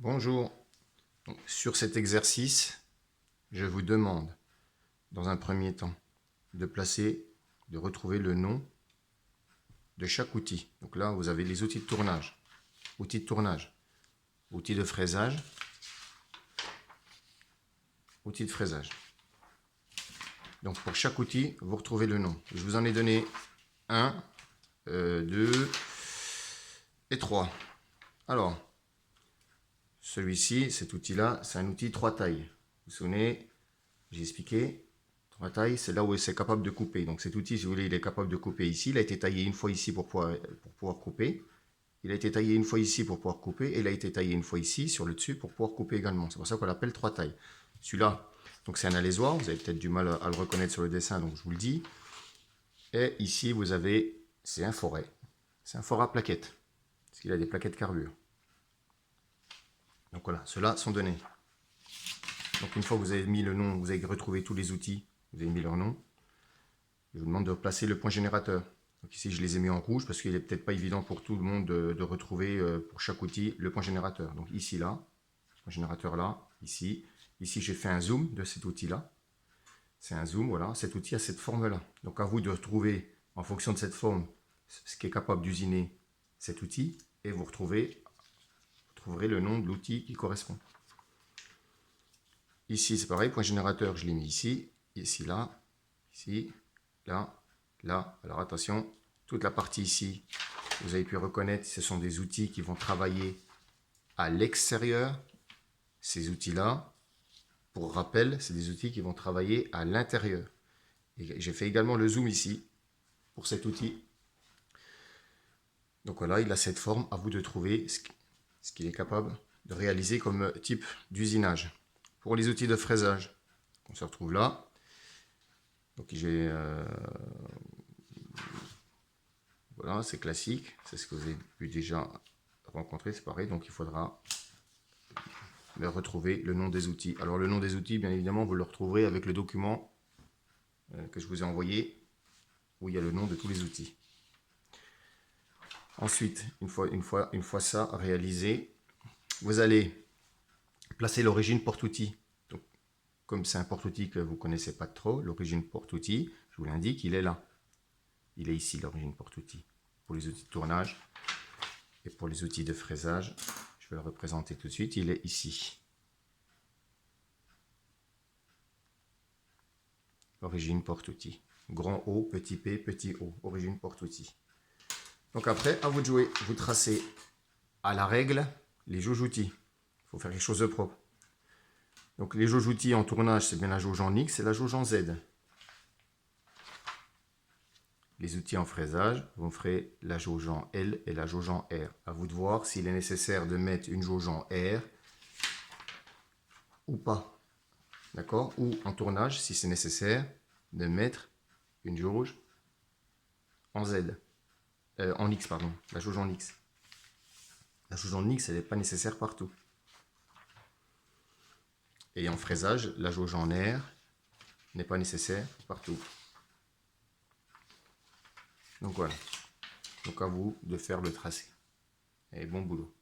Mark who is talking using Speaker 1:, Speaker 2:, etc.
Speaker 1: Bonjour. Donc, sur cet exercice, je vous demande, dans un premier temps, de retrouver le nom de chaque outil. Donc là, vous avez les outils de tournage, outils de fraisage, outils de fraisage. Donc pour chaque outil, vous retrouvez le nom. Je vous en ai donné 1, 2 et 3. Alors, celui-ci, cet outil-là, c'est un outil 3 tailles. Vous vous souvenez, j'ai expliqué, 3 tailles, c'est là où c'est capable de couper. Donc cet outil, si vous voulez, il est capable de couper ici. Il a été taillé une fois ici pour pouvoir couper. Il a été taillé une fois ici pour pouvoir couper. Et il a été taillé une fois ici, sur le dessus, pour pouvoir couper également. C'est pour ça qu'on l'appelle 3 tailles. Celui-là, donc c'est un alaisoir. Vous avez peut-être du mal à le reconnaître sur le dessin, donc je vous le dis. Et ici, vous avez, c'est un forêt. C'est un forêt à plaquettes. Parce qu'il a des plaquettes carbure. Donc voilà, ceux-là sont donnés. Donc une fois que vous avez mis le nom, vous avez retrouvé tous les outils, vous avez mis leur nom, je vous demande de placer le point générateur. Donc ici je les ai mis en rouge parce qu'il n'est peut-être pas évident pour tout le monde de retrouver pour chaque outil le point générateur. Donc ici là, point générateur là, ici. Ici j'ai fait un zoom de cet outil là. C'est un zoom, voilà, cet outil a cette forme là. Donc à vous de retrouver en fonction de cette forme ce qui est capable d'usiner cet outil et vous trouverez le nom de l'outil qui correspond. Ici, c'est pareil, point générateur, je l'ai mis ici, là, là. Alors attention, toute la partie ici, vous avez pu reconnaître, ce sont des outils qui vont travailler à l'extérieur. Ces outils-là, pour rappel, c'est des outils qui vont travailler à l'intérieur. Et j'ai fait également le zoom ici, pour cet outil. Donc voilà, il a cette forme, à vous de trouver ce qu'il est capable de réaliser comme type d'usinage. Pour les outils de fraisage, on se retrouve là. Donc j'ai voilà, c'est classique, c'est ce que vous avez pu déjà rencontrer, c'est pareil. Donc il faudra retrouver le nom des outils. Alors le nom des outils, bien évidemment, vous le retrouverez avec le document que je vous ai envoyé, où il y a le nom de tous les outils. Ensuite, une fois ça réalisé, vous allez placer l'origine porte-outil. Donc, comme c'est un porte-outil que vous ne connaissez pas trop, l'origine porte-outil, je vous l'indique, il est là. Il est ici, l'origine porte-outil. Pour les outils de tournage et pour les outils de fraisage, je vais le représenter tout de suite, il est ici. Origine porte-outil. Grand O, petit P, petit O. Origine porte-outil. Donc après, à vous de jouer. Vous tracez à la règle les jauges outils. Il faut faire quelque chose de propre. Donc les jauges outils en tournage, c'est bien la jauge en X et la jauge en Z. Les outils en fraisage, vous ferez la jauge en L et la jauge en R. À vous de voir s'il est nécessaire de mettre une jauge en R ou pas. D'accord? Ou en tournage, si c'est nécessaire, de mettre une jauge en Z. En X, pardon. La jauge en X. La jauge en X, elle n'est pas nécessaire partout. Et en fraisage, la jauge en R n'est pas nécessaire partout. Donc voilà. Donc à vous de faire le tracé. Et bon boulot.